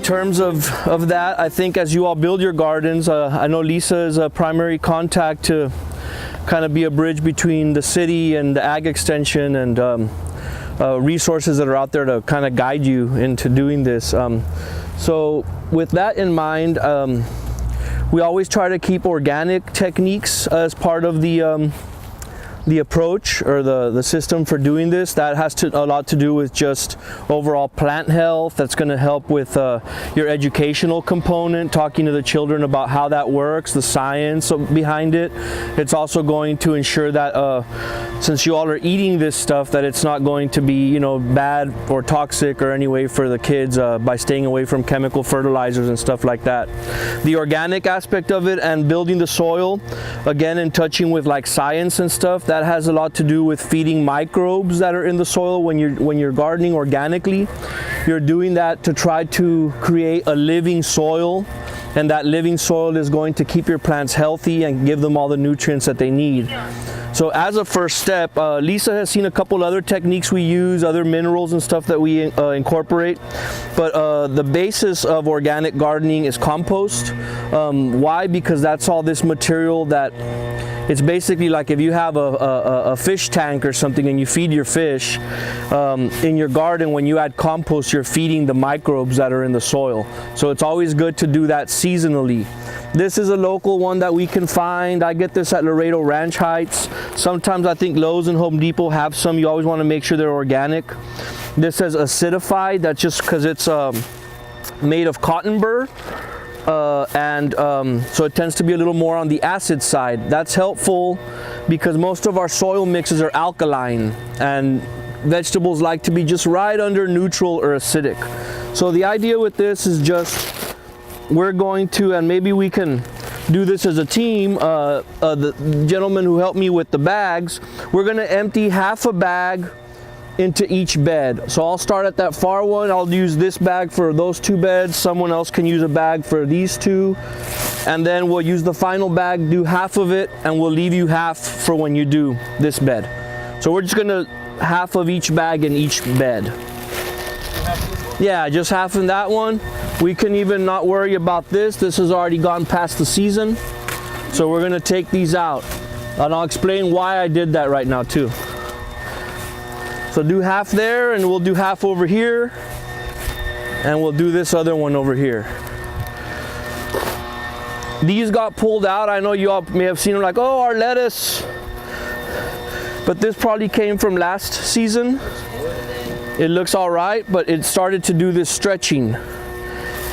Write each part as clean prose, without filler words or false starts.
terms of that, I think as you all build your gardens, I know Lisa is a primary contact to kind of be a bridge between the city and the ag extension and resources that are out there to kind of guide you into doing this. So with that in mind, we always try to keep organic techniques as part of the approach or the system for doing this. That has a lot to do with just overall plant health. That's going to help with your educational component, talking to the children about how that works, the science behind it. It's also going to ensure that since you all are eating this stuff, that it's not going to be, you know, bad or toxic or any way for the kids by staying away from chemical fertilizers and stuff like that. The organic aspect of it and building the soil, again, and touching with like science and stuff, that has a lot to do with feeding microbes that are in the soil. When you're gardening organically, you're doing that to try to create a living soil, and that living soil is going to keep your plants healthy and give them all the nutrients that they need. So as a first step, Lisa has seen a couple other techniques we use, other minerals and stuff that we incorporate, but the basis of organic gardening is compost. Why? Because that's all this material that it's basically like if you have a fish tank or something and you feed your fish in your garden, when you add compost, you're feeding the microbes that are in the soil. So it's always good to do that seasonally. This is a local one that we can find. I get this at Laredo Ranch Heights. Sometimes I think Lowe's and Home Depot have some. You always want to make sure they're organic. This says acidified. That's just because it's made of cotton burr. So it tends to be a little more on the acid side. That's helpful because most of our soil mixes are alkaline and vegetables like to be just right under neutral or acidic. So the idea with this is just we're going to, and maybe we can do this as a team, the gentleman who helped me with the bags, we're going to empty half a bag into each bed. So I'll start at that far one. I'll use this bag for those two beds. Someone else can use a bag for these two. And then we'll use the final bag, do half of it, and we'll leave you half for when you do this bed. So we're just gonna half of each bag in each bed. Yeah, just half in that one. We can even not worry about this. This has already gone past the season. So we're gonna take these out. And I'll explain why I did that right now too. So do half there, and we'll do half over here, and we'll do this other one over here. These got pulled out. I know you all may have seen them like, oh, our lettuce. But this probably came from last season. It looks all right, but it started to do this stretching,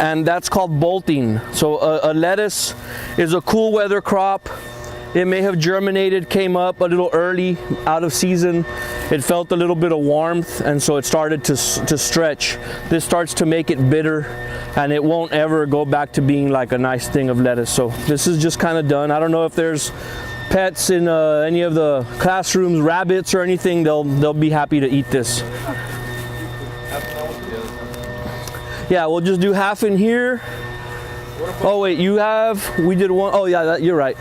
and that's called bolting. So a lettuce is a cool weather crop. It may have germinated, came up a little early, out of season. It felt a little bit of warmth, and so it started to stretch. This starts to make it bitter, and it won't ever go back to being like a nice thing of lettuce. So this is just kind of done. I don't know if there's pets in any of the classrooms, rabbits or anything. They'll be happy to eat this. Yeah, we'll just do half in here. Oh wait, we did one. Oh yeah, you're right.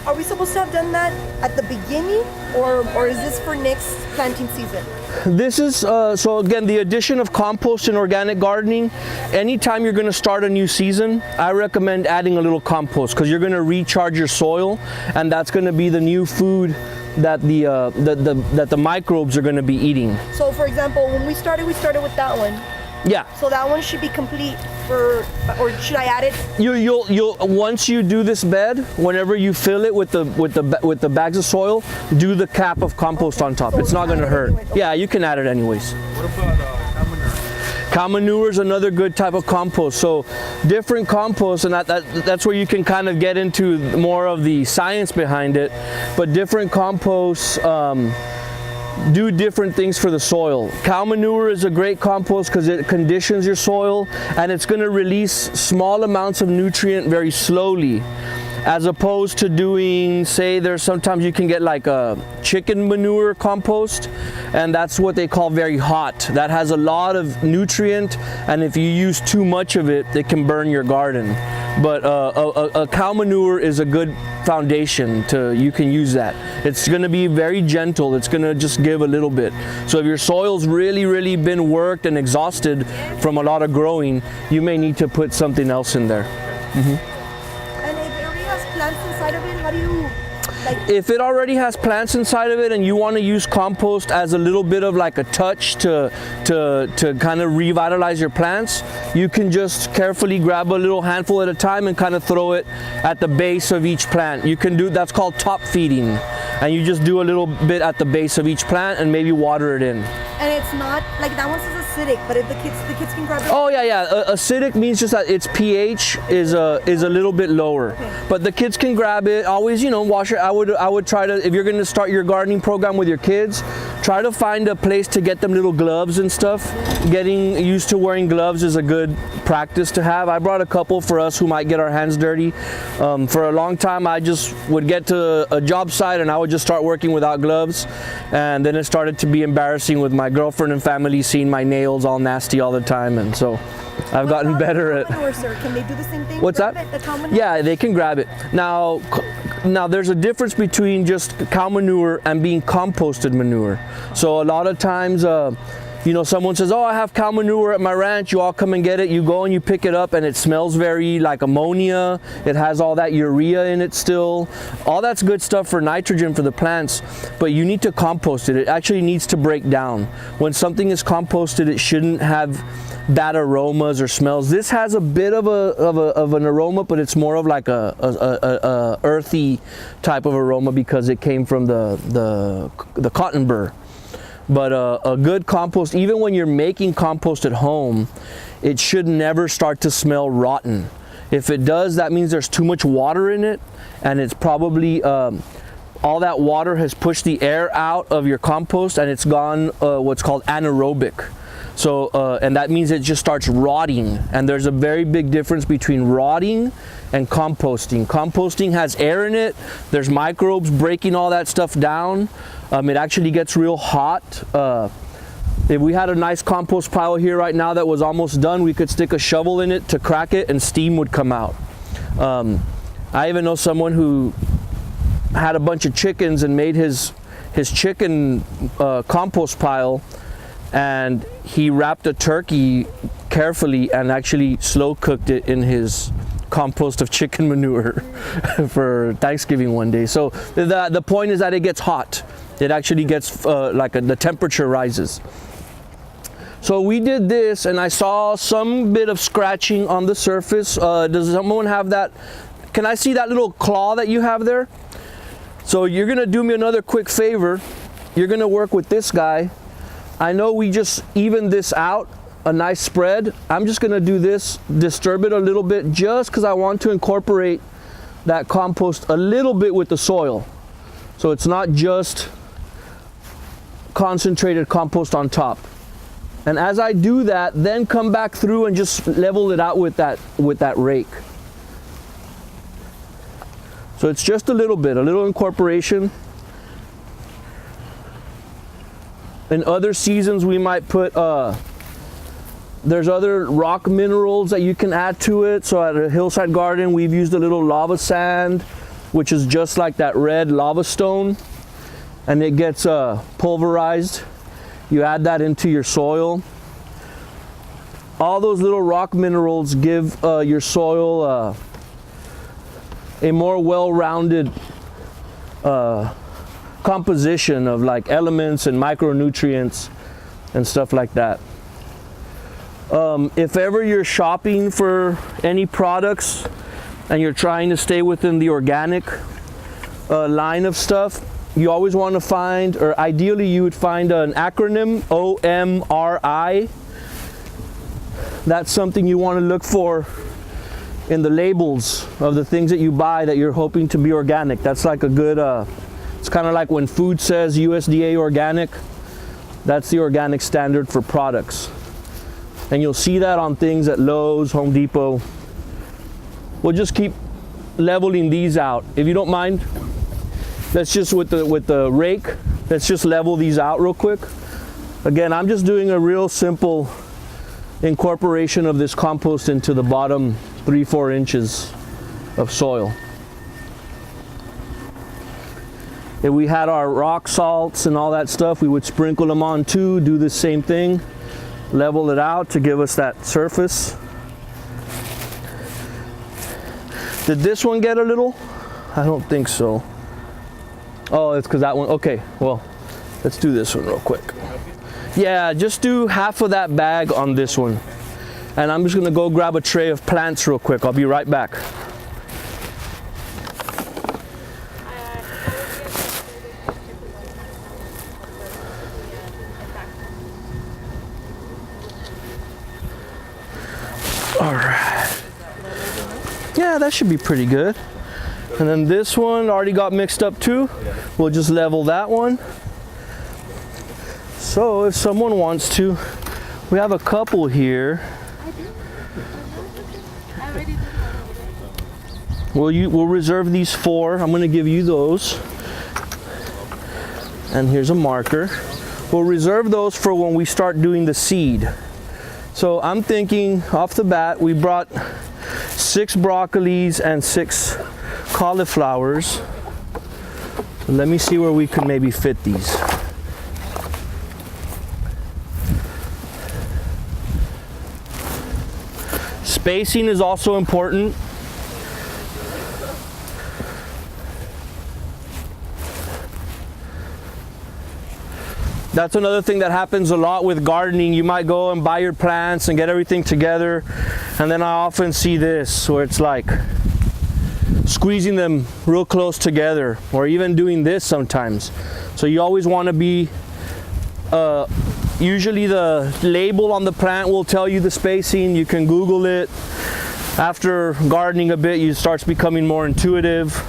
Are we supposed to have done that at the beginning, or is this for next planting season? This is, so again, the addition of compost in organic gardening, anytime you're going to start a new season, I recommend adding a little compost because you're going to recharge your soil, and that's going to be the new food that the microbes are going to be eating. So for example, when we started with that one. Yeah. So that one should be complete or should I add it? You'll once you do this bed, whenever you fill it with the bags of soil, do the cap of compost on top. It's not going to hurt. Anyway. Yeah, you can add it anyways. What about cow manure? Cow manure is another good type of compost. So different composts, and that's where you can kind of get into more of the science behind it. But different composts do different things for the soil. Cow manure is a great compost because it conditions your soil, and it's going to release small amounts of nutrient very slowly, as opposed to doing, say, there's sometimes you can get like a chicken manure compost, and that's what they call very hot. That has a lot of nutrient, and if you use too much of it, it can burn your garden. But a cow manure is a good foundation you can use that. It's going to be very gentle. It's going to just give a little bit. So if your soil's really been worked and exhausted from a lot of growing, you may need to put something else in there. And if it already has plants inside of it, how do you If it already has plants inside of it and you want to use compost as a little bit of like a touch to kind of revitalize your plants, you can just carefully grab a little handful at a time and kind of throw it at the base of each plant. You can do, that's called top feeding, and you just do a little bit at the base of each plant and maybe water it in. And it's not like that one says acidic, but if the kids can grab it. Oh yeah. Acidic means just that its pH is a little bit lower, Okay. but the kids can grab it. Always, wash it. I would try to, if you're going to start your gardening program with your kids, try to find a place to get them little gloves and stuff. Getting used to wearing gloves is a good practice to have. I brought a couple for us who might get our hands dirty. For a long time, I just would get to a job site and I would just start working without gloves, and then it started to be embarrassing with my girlfriend and family seeing my nails all nasty all the time, and so I've gotten better at. Manure, sir? Can they do the same thing? What's Grab that? it, the cow manure? Yeah, they can grab it. Now there's a difference between just cow manure and being composted manure. So a lot of times, someone says, oh, I have cow manure at my ranch. You all come and get it. You go and you pick it up and it smells very like ammonia. It has all that urea in it still. All that's good stuff for nitrogen for the plants, but you need to compost it. It actually needs to break down. When something is composted, it shouldn't have bad aromas or smells. This has a bit of an aroma, but it's more of like a earthy type of aroma because it came from the cotton burr. But a good compost, even when you're making compost at home, it should never start to smell rotten. If it does, that means there's too much water in it, and it's probably all that water has pushed the air out of your compost and it's gone what's called anaerobic. So, and that means it just starts rotting. And there's a very big difference between rotting and composting. Composting has air in it. There's microbes breaking all that stuff down. It actually gets real hot. If we had a nice compost pile here right now that was almost done, we could stick a shovel in it to crack it and steam would come out. I even know someone who had a bunch of chickens and made his chicken compost pile, and he wrapped a turkey carefully and actually slow cooked it in his compost of chicken manure for Thanksgiving one day. So the point is that it gets hot. It actually gets the temperature rises. So we did this and I saw some bit of scratching on the surface. Does someone have that? Can I see that little claw that you have there? So you're gonna do me another quick favor. You're gonna work with this guy. I know we just evened this out, a nice spread. I'm just gonna do this, disturb it a little bit just because I want to incorporate that compost a little bit with the soil. So it's not just concentrated compost on top. And as I do that, then come back through and just level it out with that rake. So it's just a little incorporation. In other seasons we might put, there's other rock minerals that you can add to it. So at a hillside garden we've used a little lava sand, which is just like that red lava stone, and it gets pulverized. You add that into your soil. All those little rock minerals give your soil a more well-rounded composition of like elements and micronutrients and stuff like that. If ever you're shopping for any products and you're trying to stay within the organic line of stuff, you always want to find, or ideally you would find an acronym, OMRI. That's something you want to look for in the labels of the things that you buy that you're hoping to be organic. That's like a good, it's kind of like when food says USDA organic, that's the organic standard for products. And you'll see that on things at Lowe's, Home Depot. We'll just keep leveling these out. If you don't mind, let's just, with the rake, let's just level these out real quick. Again, I'm just doing a real simple incorporation of this compost into the bottom 3-4 inches of soil. If we had our rock salts and all that stuff, we would sprinkle them on too, do the same thing, level it out to give us that surface. Did this one get a little? I don't think so. Oh, it's because that one, okay, well, let's do this one real quick. Yeah, just do half of that bag on this one. And I'm just gonna go grab a tray of plants real quick. I'll be right back. All right. Yeah, that should be pretty good. And then this one already got mixed up too. We'll just level that one. So if someone wants to, we have a couple here. We'll reserve these 4. I'm gonna give you those. And here's a marker. We'll reserve those for when we start doing the seed. So I'm thinking off the bat, we brought 6 broccolis and 6 cauliflowers. Let me see where we can maybe fit these. Spacing is also important. That's another thing that happens a lot with gardening. You might go and buy your plants and get everything together, and then I often see this where it's like squeezing them real close together, or even doing this sometimes. So you always want to be, usually the label on the plant will tell you the spacing. You can Google it. After gardening a bit, it starts becoming more intuitive.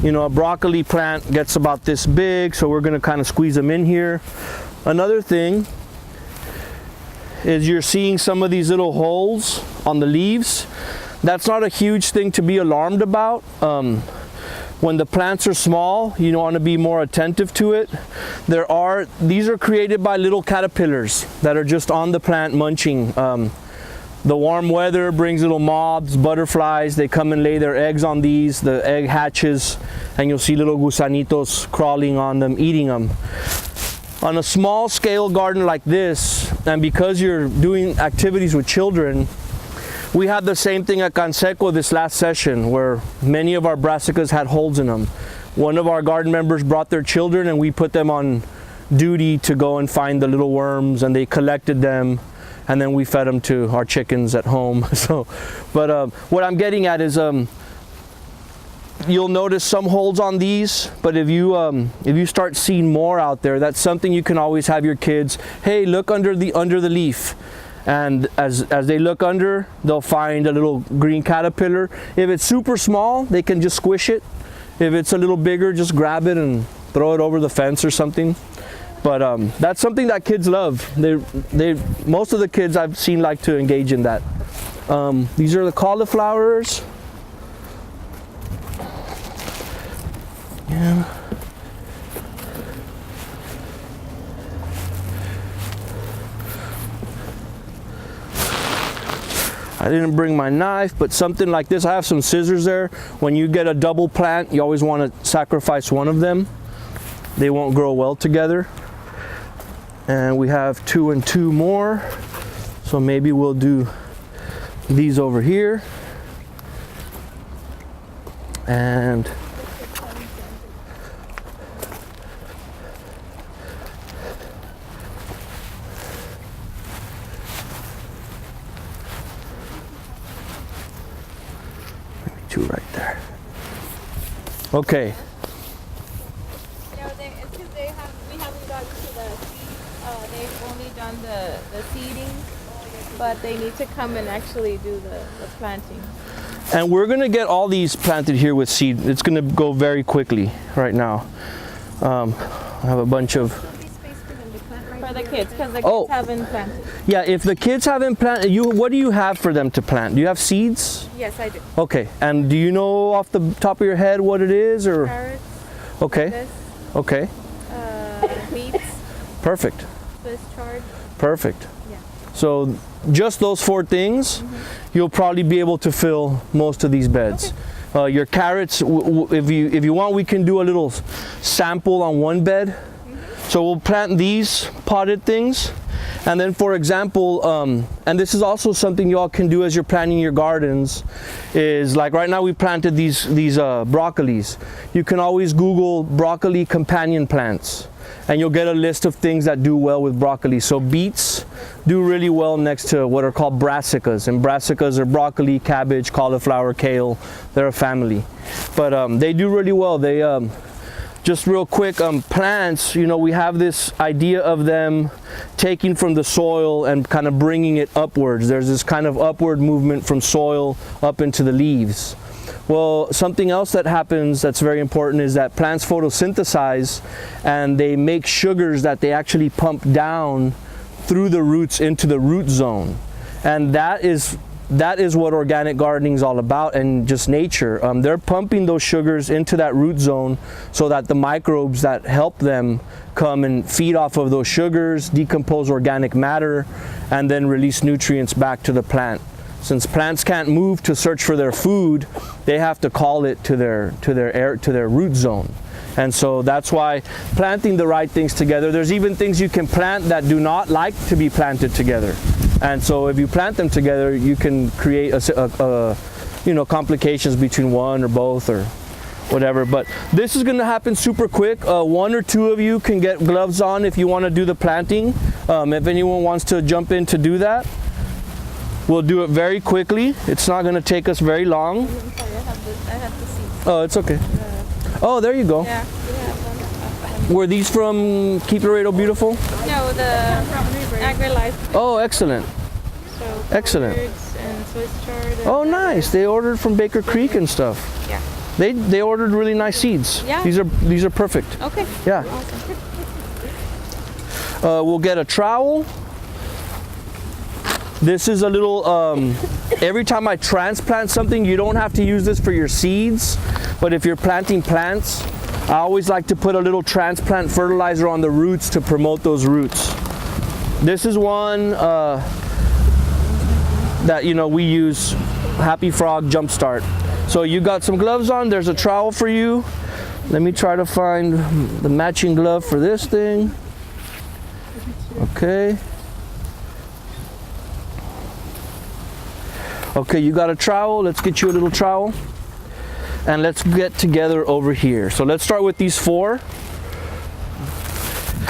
You know, a broccoli plant gets about this big, so we're gonna kind of squeeze them in here. Another thing is you're seeing some of these little holes on the leaves. That's not a huge thing to be alarmed about. When the plants are small, you want to be more attentive to it. These are created by little caterpillars that are just on the plant munching. The warm weather brings little moths, butterflies. They come and lay their eggs on these. The egg hatches, and you'll see little gusanitos crawling on them, eating them. On a small scale garden like this, and because you're doing activities with children, we had the same thing at Canseco this last session, where many of our brassicas had holes in them. One of our garden members brought their children, and we put them on duty to go and find the little worms, and they collected them. And then we fed them to our chickens at home. But what I'm getting at is, you'll notice some holes on these. But if you start seeing more out there, that's something you can always have your kids. Hey, look under the leaf, and as they look under, they'll find a little green caterpillar. If it's super small, they can just squish it. If it's a little bigger, just grab it and throw it over the fence or something. But that's something that kids love. Most of the kids I've seen like to engage in that. These are the cauliflowers. Yeah. I didn't bring my knife, but something like this. I have some scissors there. When you get a double plant, you always want to sacrifice one of them. They won't grow well together. And we have 2 and 2 more. So maybe we'll do these over here. And maybe 2 right there. Okay. It's because we haven't gotten to the seed. They've only done the seeding, but they need to come and actually do the planting. And we're gonna get all these planted here with seed. It's gonna go very quickly right now. I have a bunch of... For the kids, because the kids haven't planted. Yeah, if the kids haven't planted, what do you have for them to plant? Do you have seeds? Yes, I do. Okay, and do you know off the top of your head what it is, or? Carrots. Okay. Lettuce, Okay. beets. Perfect. Swiss chard. Perfect. Yeah. So just those 4 things, you'll probably be able to fill most of these beds. Your carrots, if you want, we can do a little sample on one bed. So we'll plant these potted things. And then, for example, and this is also something y'all can do as you're planting your gardens, is like right now we planted these broccolis. You can always Google broccoli companion plants, and you'll get a list of things that do well with broccoli. So beets do really well next to what are called brassicas, and brassicas are broccoli, cabbage, cauliflower, kale. They're a family, but they do really well. They just real quick, plants, you know, we have this idea of them taking from the soil and kind of bringing it upwards. There's this kind of upward movement from soil up into the leaves. Well, something else that happens that's very important is that plants photosynthesize, and they make sugars that they actually pump down through the roots into the root zone. And that is what organic gardening is all about, and just nature. They're pumping those sugars into that root zone so that the microbes that help them come and feed off of those sugars, decompose organic matter, and then release nutrients back to the plant. Since plants can't move to search for their food, they have to call it to their root zone. And so that's why planting the right things together. There's even things you can plant that do not like to be planted together. And so if you plant them together, you can create complications between one or both or whatever. But this is going to happen super quick. One or two of you can get gloves on if you want to do the planting. If anyone wants to jump in to do that, we'll do it very quickly. It's not going to take us very long. I'm sorry, I have the seeds. Oh, it's okay. Oh, there you go. Yeah, we have them. Were these from Keep Laredo Beautiful? No, the AgriLife. Oh, excellent. So Excellent. and Swiss chard. Oh, nice. They ordered from Baker Creek and stuff. Yeah. They ordered really nice seeds. Yeah. These are perfect. Okay. Yeah. Awesome. We'll get a trowel. This is a little, every time I transplant something, you don't have to use this for your seeds, but if you're planting plants, I always like to put a little transplant fertilizer on the roots to promote those roots. This is one that, we use, Happy Frog Jumpstart. So you got some gloves on, there's a trowel for you. Let me try to find the matching glove for this thing. Okay. Okay, you got a trowel. Let's get you a little trowel. And let's get together over here. So let's start with these 4.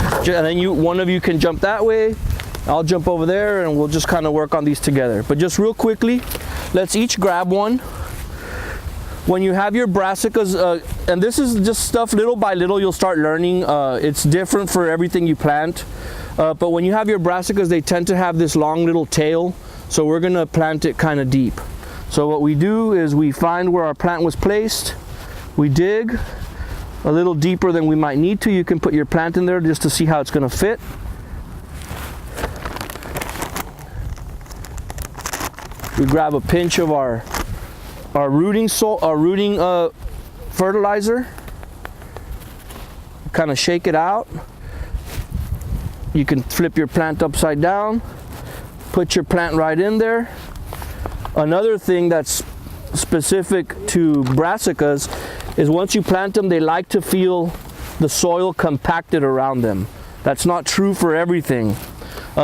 And then one of you can jump that way. I'll jump over there, and we'll just kind of work on these together. But just real quickly, let's each grab one. When you have your brassicas, and this is just stuff little by little you'll start learning. It's different for everything you plant. But when you have your brassicas, they tend to have this long little tail. So we're going to plant it kind of deep. So what we do is we find where our plant was placed. We dig a little deeper than we might need to. You can put your plant in there just to see how it's going to fit. We grab a pinch of our rooting fertilizer. Kind of shake it out. You can flip your plant upside down. Put your plant right in there. Another thing that's specific to brassicas is once you plant them, they like to feel the soil compacted around them. That's not true for everything.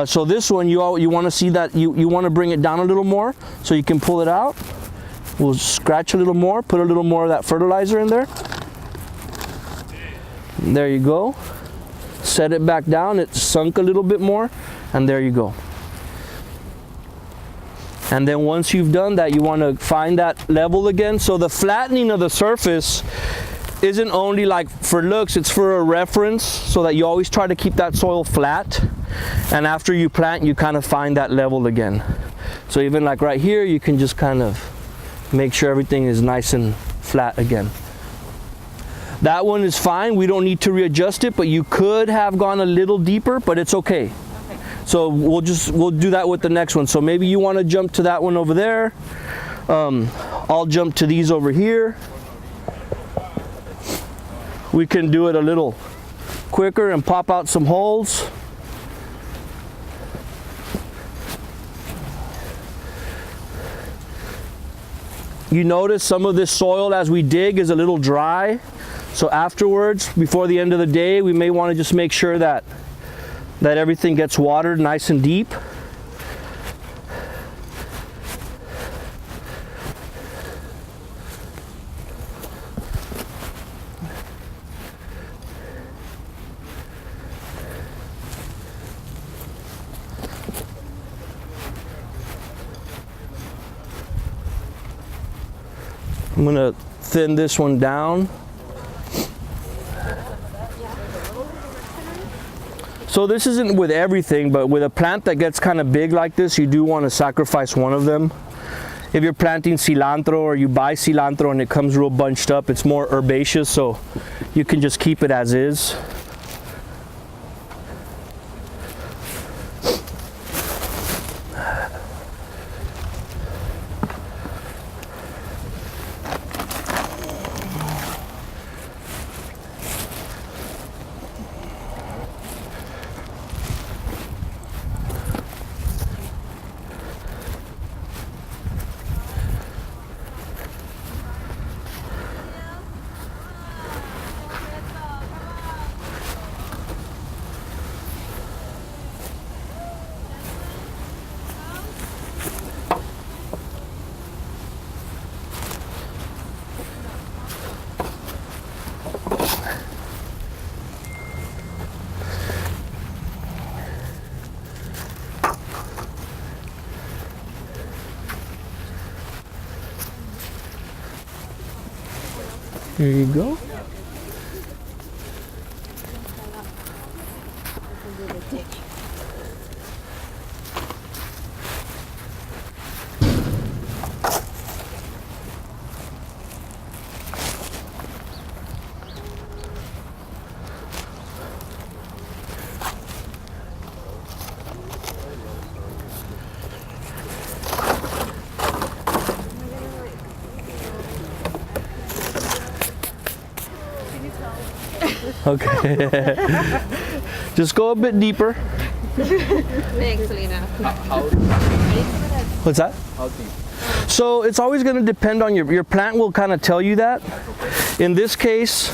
So this one, you want to see that you want to bring it down a little more so you can pull it out. We'll scratch a little more, put a little more of that fertilizer in there. And there you go. Set it back down. It sunk a little bit more, and there you go. And then once you've done that, you want to find that level again. So the flattening of the surface isn't only like for looks, it's for a reference, so that you always try to keep that soil flat. And after you plant, you kind of find that level again. So even like right here, you can just kind of make sure everything is nice and flat again. That one is fine. We don't need to readjust it, but you could have gone a little deeper, but it's okay. So we'll do that with the next one. So maybe you want to jump to that one over there. I'll jump to these over here. We can do it a little quicker and pop out some holes. you notice some of this soil as we dig is a little dry. So afterwards, before the end of the day, we may want to just make sure that everything gets watered nice and deep. I'm gonna thin this one down. So this isn't with everything, but with a plant that gets kind of big like this, you do want to sacrifice one of them. If you're planting cilantro or you buy cilantro and it comes real bunched up, it's more herbaceous, so you can just keep it as is. Here you go. Okay. Just go a bit deeper. Thanks, Lena. What's that? So it's always going to depend on your plant will kind of tell you that. In this case,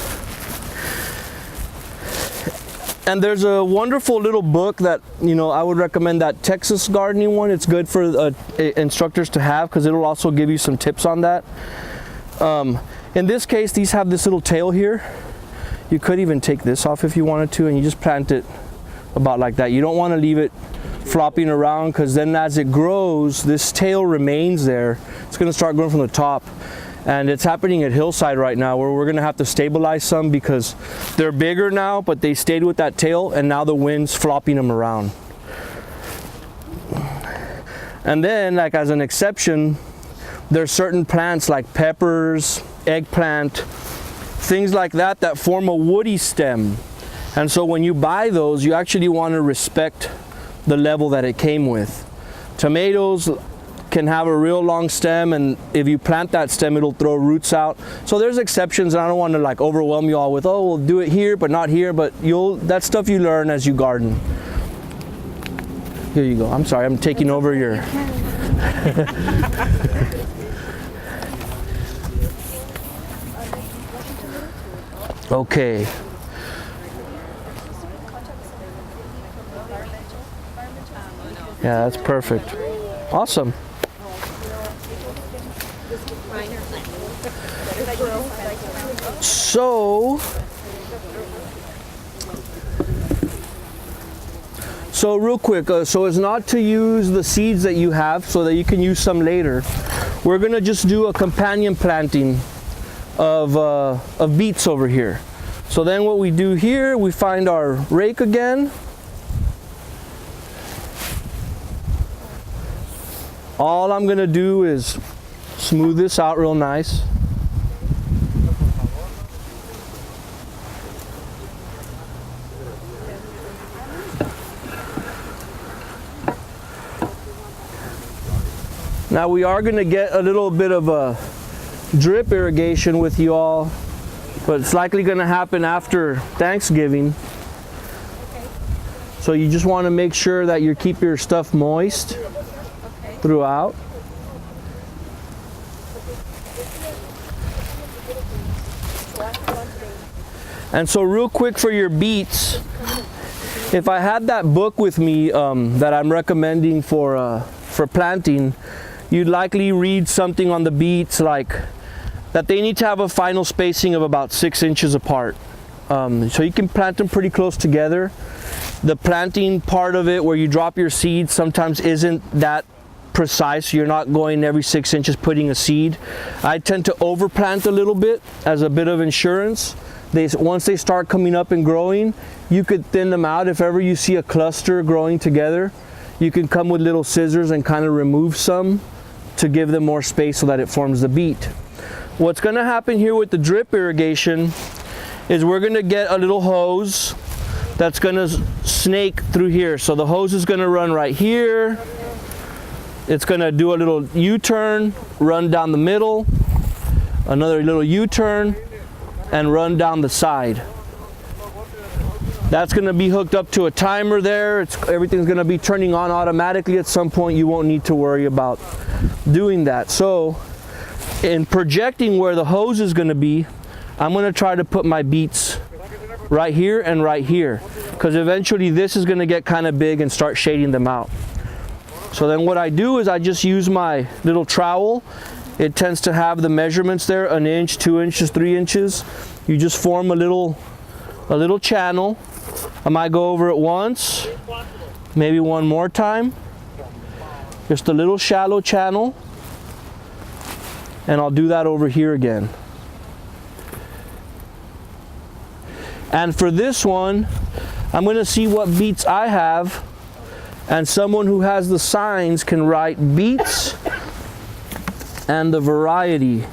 and there's a wonderful little book that, you know, I would recommend, that Texas gardening one. It's good for instructors to have because it'll also give you some tips on that. In this case, these have this little tail here. You could even take this off if you wanted to, and you just plant it about like that. You don't want to leave it flopping around, because then as it grows, this tail remains there. It's going to start growing from the top, and it's happening at Hillside right now, where we're going to have to stabilize some because they're bigger now, but they stayed with that tail, and now the wind's flopping them around. And then, like as an exception, there's certain plants like peppers, eggplant, things like that that form a woody stem. And so when you buy those, you actually want to respect the level that it came with. Tomatoes can have a real long stem, and if you plant that stem, it'll throw roots out. So there's exceptions, and I don't want to like overwhelm you all with, oh, we'll do it here but not here, but that's stuff you learn as you garden. Here you go. I'm sorry, I'm taking over your Okay. Yeah, that's perfect. Awesome. So real quick, so it's not to use the seeds that you have so that you can use some later. We're gonna just do a companion planting of beets over here. So then what we do here, we find our rake again. All I'm gonna do is smooth this out real nice. Now we are gonna get a little bit of a drip irrigation with you all, but it's likely going to happen after Thanksgiving. So you just want to make sure that you keep your stuff moist throughout. And so real quick for your beets, if I had that book with me that I'm recommending for planting, you'd likely read something on the beets like that they need to have a final spacing of about 6 inches apart. So you can plant them pretty close together. The planting part of it where you drop your seeds sometimes isn't that precise. You're not going every 6 inches putting a seed. I tend to overplant a little bit as a bit of insurance. Once they start coming up and growing, you could thin them out. If ever you see a cluster growing together, you can come with little scissors and kind of remove some to give them more space so that it forms the beet. What's going to happen here with the drip irrigation is we're going to get a little hose that's going to snake through here. So the hose is going to run right here. It's going to do a little U-turn, run down the middle, another little U-turn, and run down the side. That's going to be hooked up to a timer there. Everything's going to be turning on automatically. At some point you won't need to worry about doing that. So in projecting where the hose is going to be, I'm going to try to put my beets right here and right here, because eventually this is going to get kind of big and start shading them out. So then what I do is I just use my little trowel. It tends to have the measurements there, 1 inch, 2 inches, 3 inches. You just form a little channel. I might go over it once, maybe one more time. Just a little shallow channel. And I'll do that over here again. And for this one, I'm going to see what beets I have, and someone who has the signs can write beets and the variety.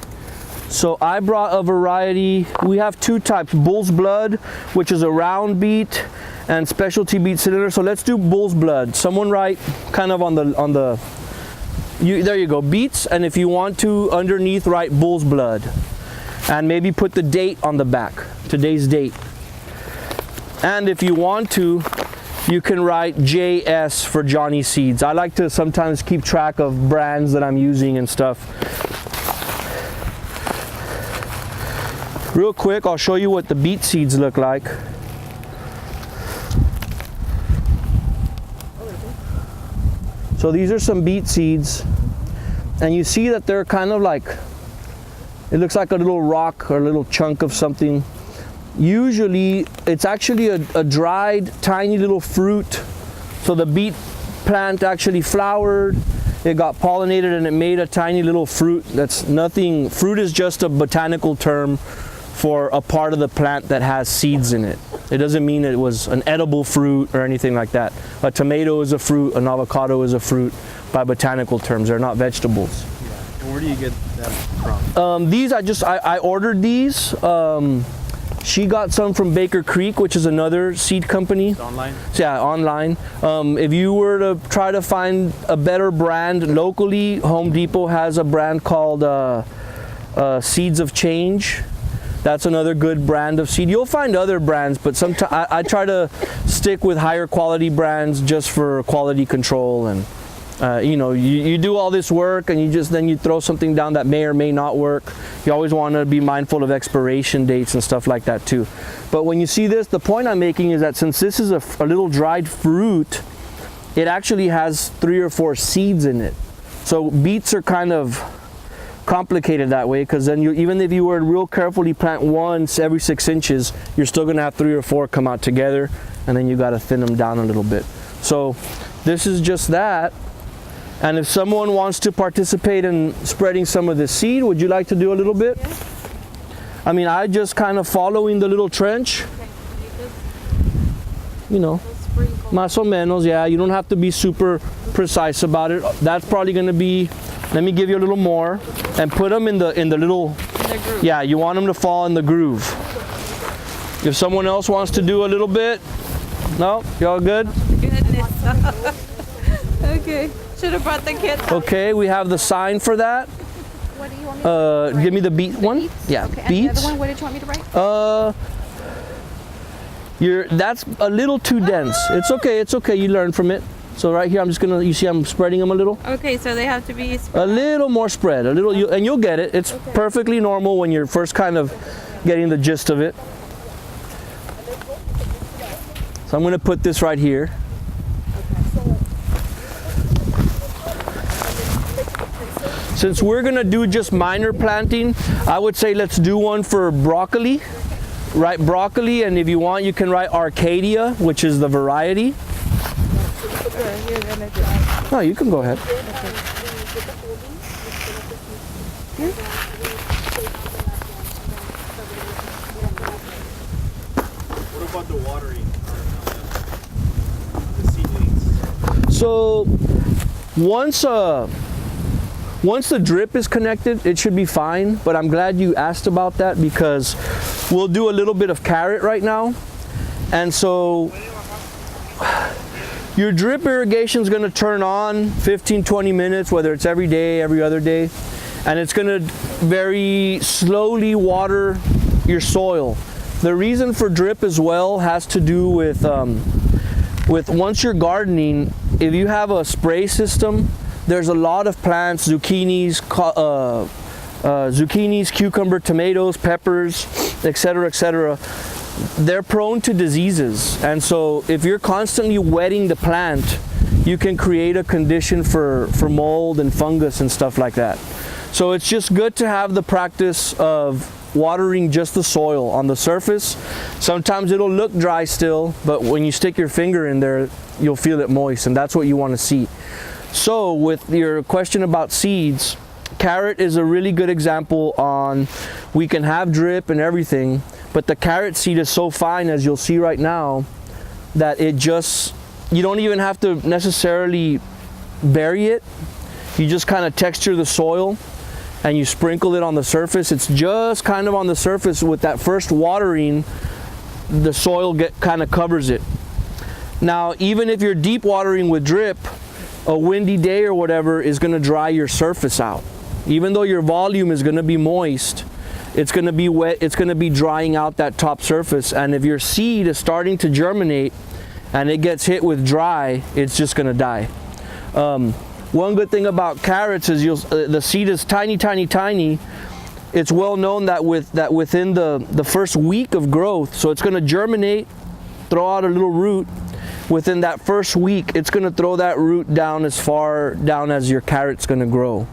So I brought a variety. We have 2 types, bull's blood, which is a round beet, and specialty beet cylinder. So let's do bull's blood. Someone write kind of there you go, beets, and if you want to, underneath write bull's blood, and maybe put the date on the back, today's date. And if you want to, you can write JS for Johnny Seeds. I like to sometimes keep track of brands that I'm using and stuff. Real quick, I'll show you what the beet seeds look like. So these are some beet seeds, and you see that they're kind of like, it looks like a little rock or a little chunk of something. Usually it's actually a dried tiny little fruit. So the beet plant actually flowered, it got pollinated, and it made a tiny little fruit. That's nothing. Fruit is just a botanical term for a part of the plant that has seeds in it. It doesn't mean it was an edible fruit or anything like that. A tomato is a fruit, an avocado is a fruit by botanical terms. They're not vegetables. Yeah. And where do you get that from? These I ordered these. She got some from Baker Creek, which is another seed company. It's online? Yeah, online. If you were to try to find a better brand locally, Home Depot has a brand called Seeds of Change. That's another good brand of seed. You'll find other brands, but sometimes I try to stick with higher quality brands just for quality control. And you do all this work, and then you throw something down that may or may not work. You always want to be mindful of expiration dates and stuff like that too. But when you see this, the point I'm making is that since this is a little dried fruit, it actually has 3 or 4 seeds in it. So beets are kind of complicated that way, because then even if you were to real carefully plant once every 6 inches, you're still going to have 3 or 4 come out together, and then you got to thin them down a little bit. So this is just that. And if someone wants to participate in spreading some of the seed, would you like to do a little bit? Yeah. I mean, I just kind of following the little trench, you know, más o menos. Yeah, you don't have to be super precise about it. That's probably going to be, let me give you a little more, and put them in the little, groove. yeah, you want them to fall in the groove. If someone else wants to do a little bit, no, y'all good? Goodness. Okay. Should have brought the kids. Okay, we have the sign for that. What do you want me to write? Give me the beet one. Beets? Yeah, Okay. And beets. the other one, what did you want me to write? That's a little too dense. It's okay, you learn from it. So right here, I'm just gonna, you see I'm spreading them a little? Okay, so they have to be A little more spread, a little, and you'll get it. It's perfectly normal when you're first kind of getting the gist of it. So I'm gonna put this right here. Since we're gonna do just minor planting, I would say let's do one for broccoli. Write broccoli, and if you want, you can write Arcadia, which is the variety. You're gonna do. No, you can go ahead. What about the watering? The seedlings? So once the drip is connected, it should be fine, but I'm glad you asked about that because we'll do a little bit of carrot right now. And so your drip irrigation is going to turn on 15-20 minutes, whether it's every day, every other day, and it's going to very slowly water your soil. The reason for drip as well has to do with once you're gardening, if you have a spray system, there's a lot of plants, zucchinis, cucumber, tomatoes, peppers, etc., etc. They're prone to diseases, and so if you're constantly wetting the plant, you can create a condition for mold and fungus and stuff like that. So it's just good to have the practice of watering just the soil on the surface. Sometimes it'll look dry still, but when you stick your finger in there, you'll feel it moist, and that's what you want to see. So with your question about seeds, carrot is a really good example on, we can have drip and everything, but the carrot seed is so fine, as you'll see right now, that it just, you don't even have to necessarily bury it. You just kind of texture the soil and you sprinkle it on the surface. It's just kind of on the surface. With that first watering, the soil kind of covers it. Now, even if you're deep watering with drip, a windy day or whatever is going to dry your surface out. Even though your volume is going to be moist, it's going to be wet, it's going to be drying out that top surface. And if your seed is starting to germinate and it gets hit with dry, it's just going to die. One good thing about carrots is the seed is tiny, tiny, tiny. It's well known that within the first week of growth, so it's going to germinate, throw out a little root. Within that first week, it's going to throw that root down as far down as your carrot's going to grow.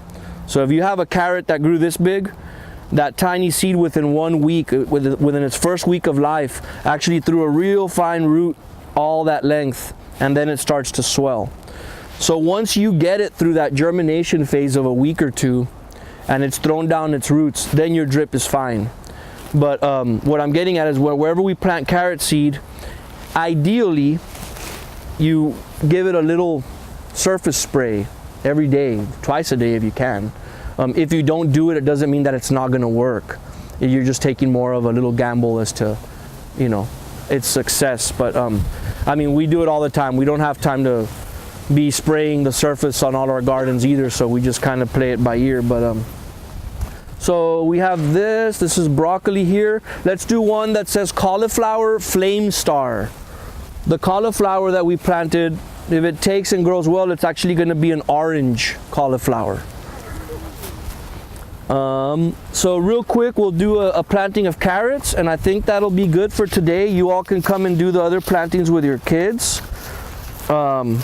So if you have a carrot that grew this big, that tiny seed within 1 week, within its first week of life, actually threw a real fine root all that length, and then it starts to swell. So once you get it through that germination phase of a week or two, and it's thrown down its roots, then your drip is fine. But what I'm getting at is wherever we plant carrot seed, ideally, you give it a little surface spray every day, twice a day if you can. If you don't do it, it doesn't mean that it's not going to work. You're just taking more of a little gamble as to, you know, its success. But I mean, we do it all the time. We don't have time to be spraying the surface on all our gardens either, so we just kind of play it by ear. But so we have this is broccoli here. Let's do one that says cauliflower flame star. The cauliflower that we planted, if it takes and grows well, it's actually going to be an orange cauliflower. So real quick, we'll do a planting of carrots, and I think that'll be good for today. You all can come and do the other plantings with your kids. I'm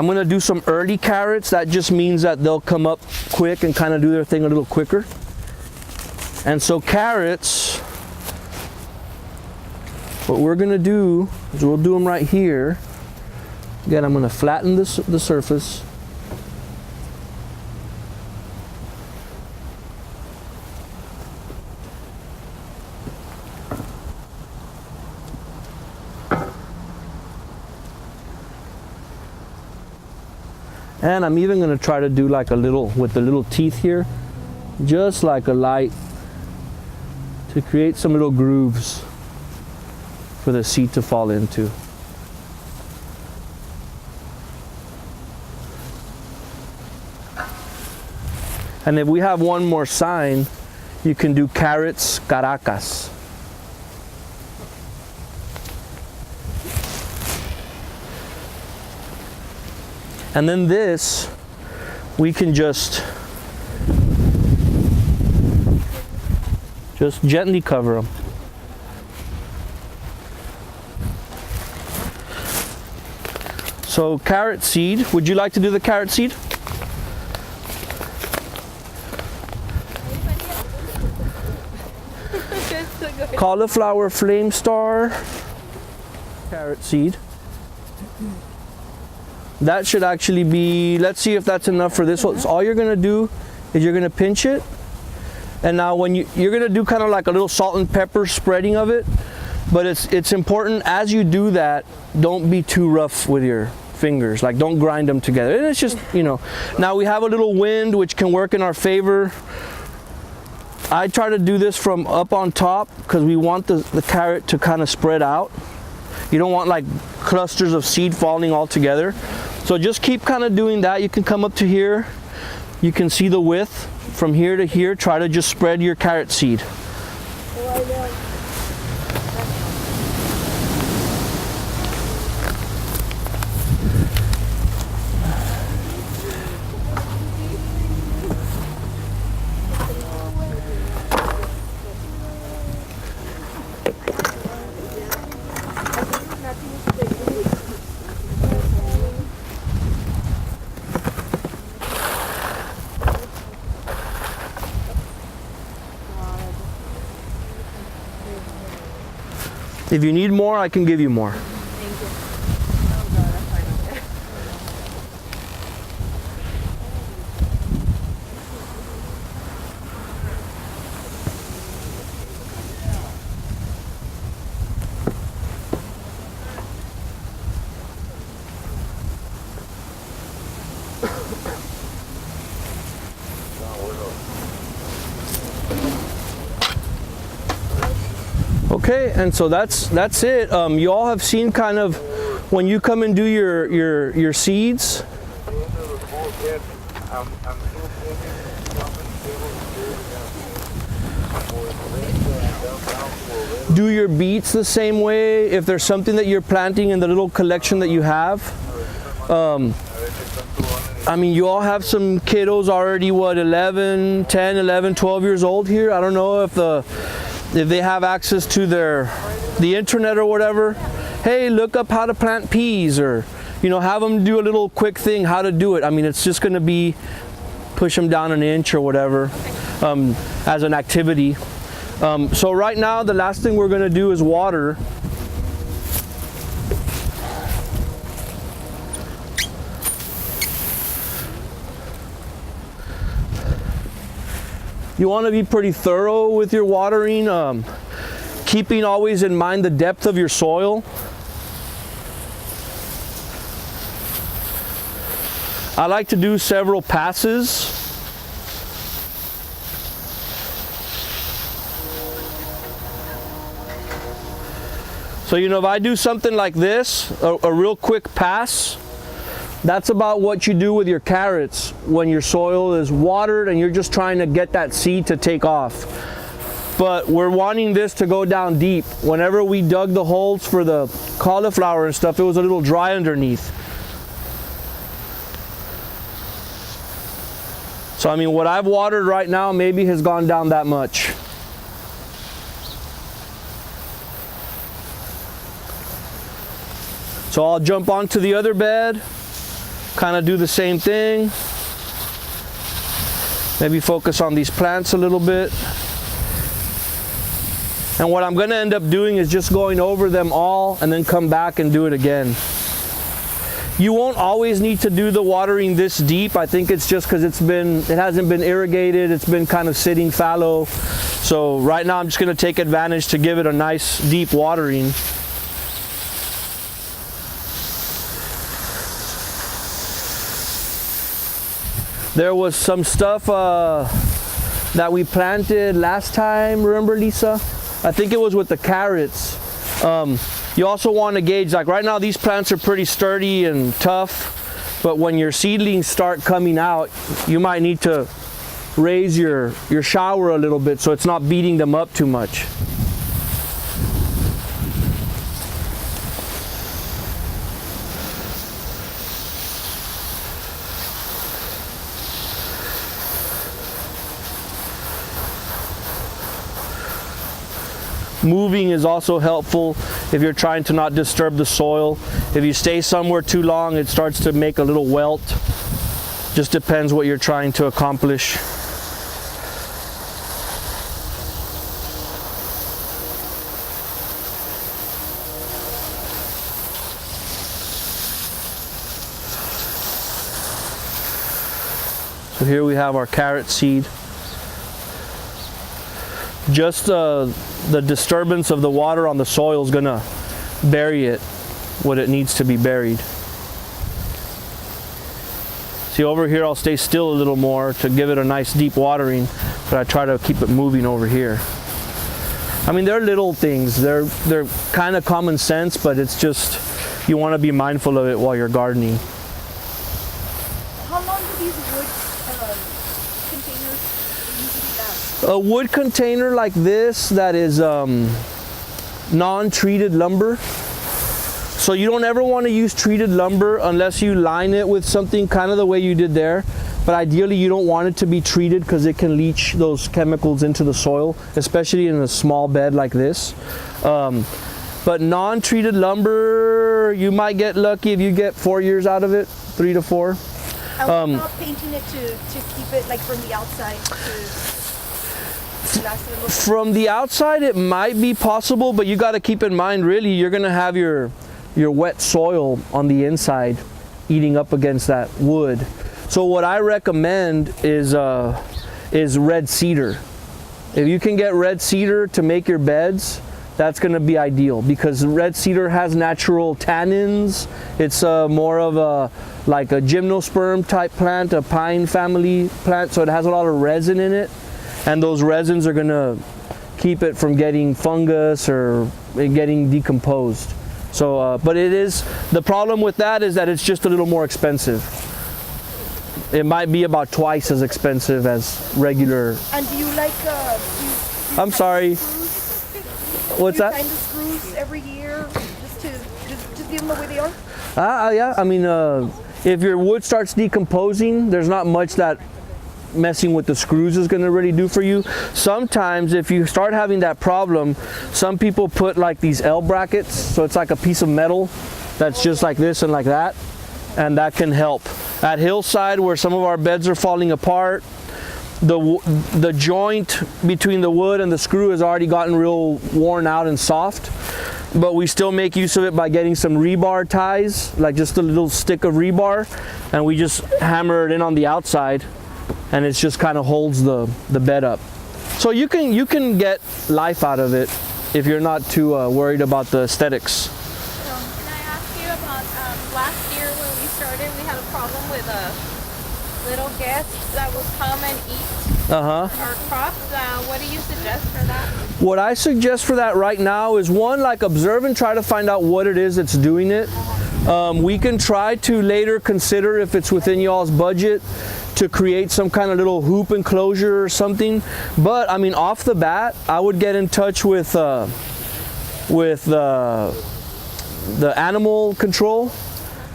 going to do some early carrots. That just means that they'll come up quick and kind of do their thing a little quicker. And so carrots, what we're going to do is we'll do them right here. Again, I'm going to flatten the surface. And I'm even going to try to do like a little, with the little teeth here, just like a light, to create some little grooves for the seed to fall into. And if we have one more sign, you can do carrots Caracas. And then this, we can just gently cover them. So carrot seed, would you like to do the carrot seed? Cauliflower flame star, carrot seed. That should actually be, let's see if that's enough for this one. So all you're gonna do is you're gonna pinch it. And now when you're gonna do kind of like a little salt and pepper spreading of it, but it's important as you do that, don't be too rough with your fingers, like don't grind them together. And it's just, you know, now we have a little wind which can work in our favor. I try to do this from up on top because we want the carrot to kind of spread out. You don't want like clusters of seed falling all together. So just keep kind of doing that. You can come up to here. You can see the width from here to here. Try to just spread your carrot seed. If you need more, I can give you more. Okay, and so that's it. You all have seen kind of when you come and do your seeds. Do your beets the same way. If there's something that you're planting in the little collection that you have. I mean, you all have some kiddos already, what, 10, 11, 12 years old here. I don't know if they have access to the internet or whatever. Hey, look up how to plant peas, or you know, have them do a little quick thing how to do it. I mean, it's just going to be push them down an inch or whatever as an activity. So right now the last thing we're going to do is water. You want to be pretty thorough with your watering, keeping always in mind the depth of your soil. I like to do several passes. So, you know, if I do something like this, a real quick pass, that's about what you do with your carrots when your soil is watered and you're just trying to get that seed to take off. But we're wanting this to go down deep. Whenever we dug the holes for the cauliflower and stuff, it was a little dry underneath. So I mean, what I've watered right now maybe has gone down that much. So I'll jump onto the other bed, kind of do the same thing. Maybe focus on these plants a little bit. And what I'm going to end up doing is just going over them all and then come back and do it again. You won't always need to do the watering this deep. I think it's just because it hasn't been irrigated. It's been kind of sitting fallow. So right now I'm just going to take advantage to give it a nice deep watering. There was some stuff that we planted last time, remember, Lisa? I think it was with the carrots. You also want to gauge, like right now these plants are pretty sturdy and tough, but when your seedlings start coming out, you might need to raise your shower a little bit so it's not beating them up too much. moving is also helpful if you're trying to not disturb the soil. If you stay somewhere too long, it starts to make a little welt. Just depends what you're trying to accomplish. So here we have our carrot seed. Just the disturbance of the water on the soil is gonna bury it what it needs to be buried. See, over here I'll stay still a little more to give it a nice deep watering, but I try to keep it moving over here. I mean, they're little things. They're kind of common sense, but it's just, you want to be mindful of it while you're gardening. How long do these wood containers usually last? A wood container like this that is non-treated lumber. So you don't ever want to use treated lumber unless you line it with something kind of the way you did there. But ideally you don't want it to be treated because it can leach those chemicals into the soil, especially in a small bed like this. But non-treated lumber, you might get lucky if you get 4 years out of it, 3 to 4. And what about painting it to keep it like from the outside to last a little bit? From the outside it might be possible, but you got to keep in mind, really, you're going to have your wet soil on the inside eating up against that wood. So what I recommend is red cedar. If you can get red cedar to make your beds, that's going to be ideal, because red cedar has natural tannins. It's more of like a gymnosperm type plant, a pine family plant, so it has a lot of resin in it, and those resins are going to keep it from getting fungus or getting decomposed. So, but the problem with that is that it's just a little more expensive. It might be about twice as expensive as regular. And do you like, I'm sorry. What's that? Do you find the screws every year just leave them the way they are? Yeah, I mean, if your wood starts decomposing, there's not much that messing with the screws is going to really do for you. Sometimes if you start having that problem, some people put like these L brackets, so it's like a piece of metal that's just like this and like that, and that can help. At hillside, where some of our beds are falling apart, the joint between the wood and the screw has already gotten real worn out and soft, but we still make use of it by getting some rebar ties, like just a little stick of rebar, and we just hammer it in on the outside, and it just kind of holds the bed up. So you can get life out of it if you're not too worried about the aesthetics. Can I ask you about last year when we started, we had a problem with little guests that would come and eat our crops. What do you suggest for that? What I suggest for that right now is, one, like observe and try to find out what it is that's doing it. We can try to later consider, if it's within y'all's budget, to create some kind of little hoop enclosure or something. But I mean, off the bat, I would get in touch with the animal control,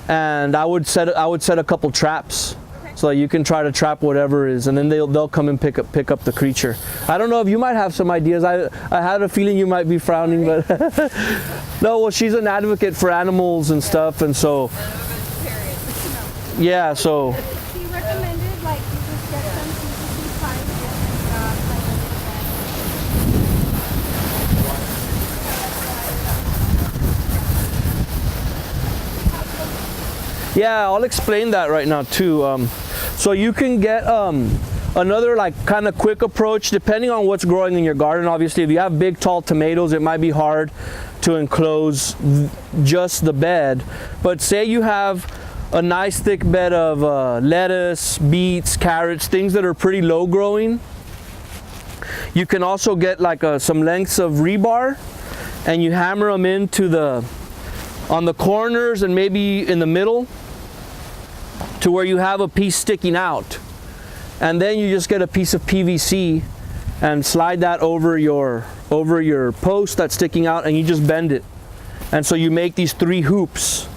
and I would set a couple traps, so that you can try to trap whatever is, and then they'll come and pick up the creature. I don't know if you might have some ideas. I had a feeling you might be frowning, but no. Well, she's an advocate for animals and stuff, and so yeah. So He recommended like you just get some PVC pipe yeah, I'll explain that right now too. So you can get another like kind of quick approach depending on what's growing in your garden. Obviously, if you have big tall tomatoes, it might be hard to enclose just the bed. But say you have a nice thick bed of lettuce, beets, carrots, things that are pretty low growing. You can also get like some lengths of rebar, and you hammer them into on the corners and maybe in the middle, to where you have a piece sticking out, and then you just get a piece of PVC and slide that over your post that's sticking out, and you just bend it, and so you make these 3 hoops,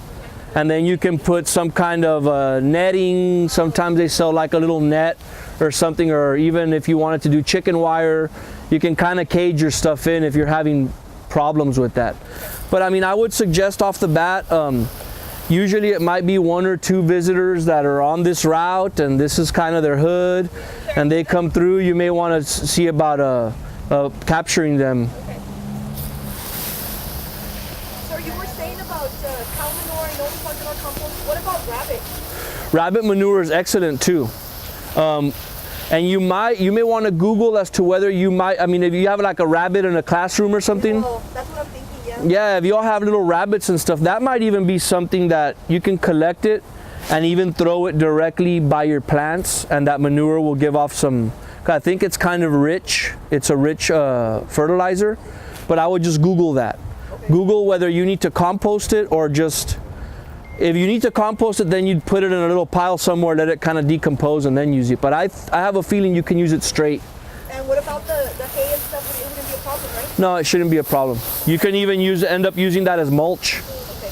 and then you can put some kind of netting. Sometimes they sell like a little net or something, or even if you wanted to do chicken wire, you can kind of cage your stuff in if you're having problems with that. But I mean, I would suggest off the bat, usually it might be 1 or 2 visitors that are on this route and this is kind of their hood and they come through. You may want to see about capturing them. Okay. So you were saying about cow manure, I know we talked about compost. What about rabbit? Rabbit manure is excellent too. And you may want to Google as to whether you might, I mean, if you have like a rabbit in a classroom or something. Oh, that's what I'm thinking, yeah. Yeah, if you all have little rabbits and stuff, that might even be something that you can collect it and even throw it directly by your plants, and that manure will give off some, I think it's kind of rich. It's a rich fertilizer, but I would just Google that. Okay. Google whether you need to compost it or just, if you need to compost it, then you'd put it in a little pile somewhere, let it kind of decompose and then use it. But I have a feeling you can use it straight. And what about the hay and stuff? It wouldn't be a problem, right? No, it shouldn't be a problem. You can even end up using that as mulch. Okay.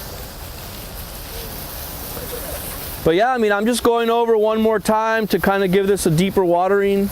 But yeah, I mean, I'm just going over one more time to kind of give this a deeper watering.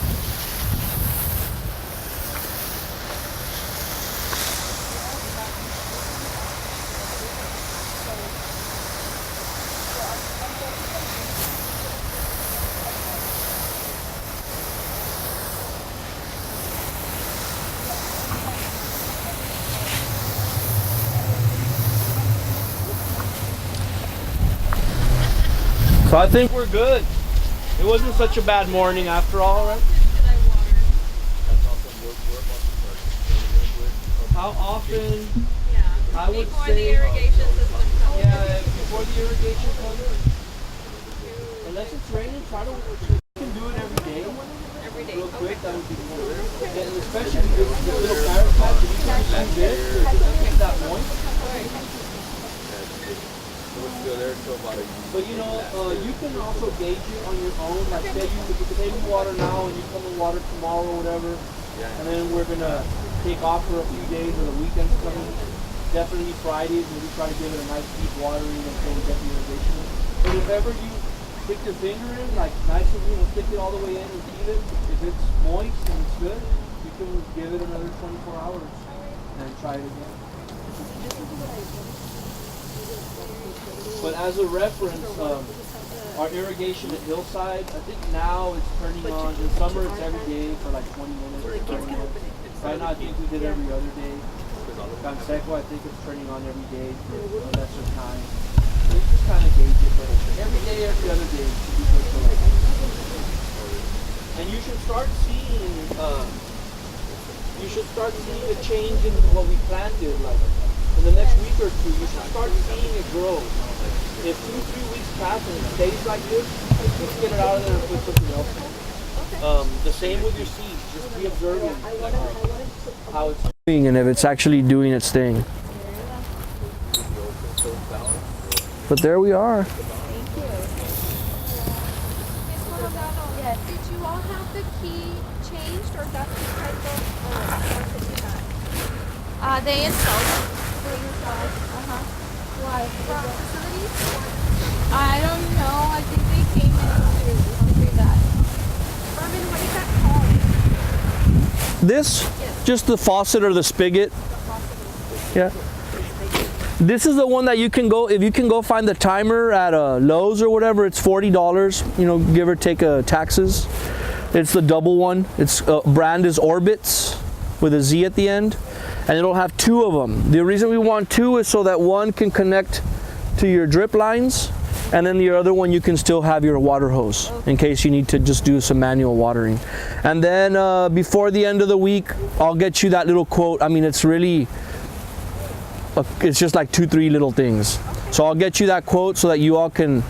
So I think we're good. It wasn't such a bad morning after all, right? How often? Yeah. I would Before say the irrigation system comes. Yeah, before the irrigation comes. Unless it's raining, try to. You can do it every day. Every day. Real quick, that would be cool. And especially the little carrot patch, if you can do this, keep that moist. But you know, you can also gauge it on your own. Like say you water now and you come and water tomorrow or whatever, and then we're gonna take off for a few days or the weekend's coming. Definitely Fridays, maybe try to give it a nice deep watering until we get the irrigation in. But if ever you stick your finger in, like nice and stick it all the way in and leave it. If it's moist and it's good, you can give it another 24 hours and try it again. But as a reference, our irrigation at Hillside, I think now it's turning on. In summer, it's every day for like 20 minutes or 30 minutes. Right now, I think we did every other day. Canseco, I think it's turning on every day for a lesser time. So you just kind of gauge it, but every day, every other day should be good for like. And you should start seeing, a change in what we planted. Like in the next week or two, you should start seeing it grow. If 2-3 weeks pass and it stays like this, let's get it out of there and put something else in. The same with your seeds. Just be observing how it's doing and if it's actually doing its thing. But there we are. Yes. Did you all have the key changed, or that's the type of work that you had? They installed it. They installed. Why? From facilities? I don't know. I think they came in to do that. Herman, what is that called? This, just the faucet or the spigot. Yeah. This is the one that you can go, if you can go find the timer at Lowe's or whatever, it's $40, you know, give or take taxes. It's the double one. Its brand is Orbits with a Z at the end, and it'll have 2 of them. The reason we want 2 is so that one can connect to your drip lines, and then the other one you can still have your water hose in case you need to just do some manual watering. And then before the end of the week, I'll get you that little quote. I mean, it's really, it's just like 2-3 little things. So I'll get you that quote so that you all can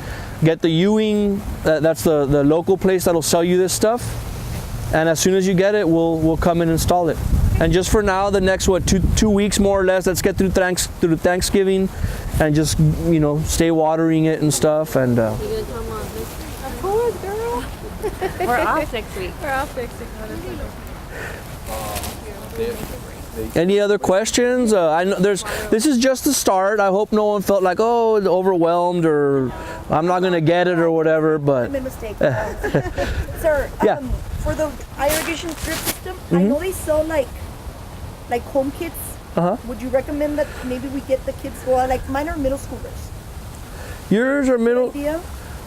get the Ewing. That's the local place that'll sell you this stuff. And as soon as you get it, we'll come and install it. And just for now, the next two weeks more or less, let's get through Thanksgiving, and just stay watering it and stuff. And Of course, girl. We're off next week. We're off next week. any other questions? I know this is just the start. I hope no one felt like, oh, overwhelmed or I'm not gonna get it or whatever. But I made a mistake. Sir, Yeah. for the irrigation drip system, I know they sell like home kits Would you recommend that maybe we get the kids, well, like mine are middle schoolers. Yours are middle. Idea?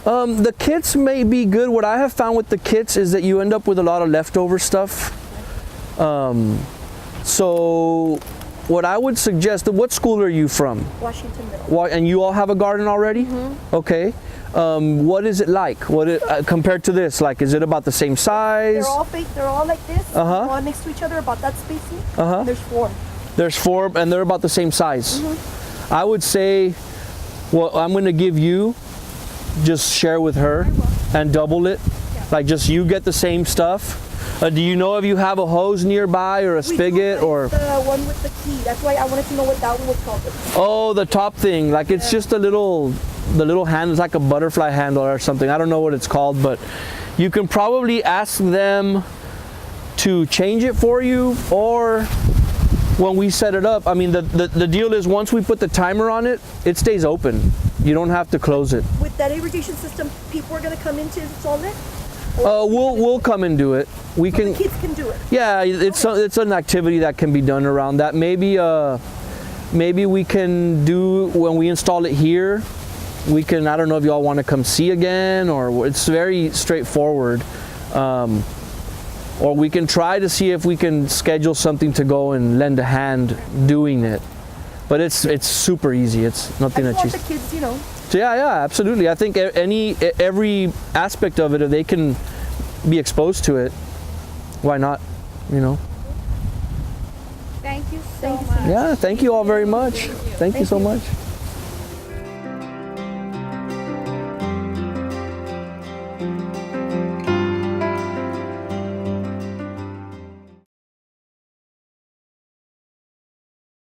The kits may be good. What I have found with the kits is that you end up with a lot of leftover stuff. So what I would suggest, what school are you from? Washington Middle. And you all have a garden already? Okay. What is it like? Compared to this? Like, is it about the same size? They're all fake. They're all like this. They're all next to each other, about that spacing. And there's 4. There's 4, and they're about the same size. I would say, what I'm going to give you, just share with her and double it. Like, just you get the same stuff. Do you know if you have a hose nearby or a spigot or? The one with the key. That's why I wanted to know what that one was called. Oh, the top thing. Like, it's just the little hand. It's like a butterfly handle or something. I don't know what it's called, but you can probably ask them to change it for you, or when we set it up. I mean, the deal is once we put the timer on it, it stays open. You don't have to close it. With that irrigation system, people are going to come in to install it? We'll come and do it. We So can. the kids can do it? Yeah, it's an activity that can be done around that. Maybe we can do when we install it here. We can. I don't know if y'all want to come see again, or it's very straightforward. Or we can try to see if we can schedule something to go and lend a hand doing it. But it's super easy. It's nothing I that just want the kids, you know. So yeah, absolutely. I think every aspect of it, if they can be exposed to it, why not? You know. Thank you so Thank you much. Yeah. Thank you all very much. Thank you so much.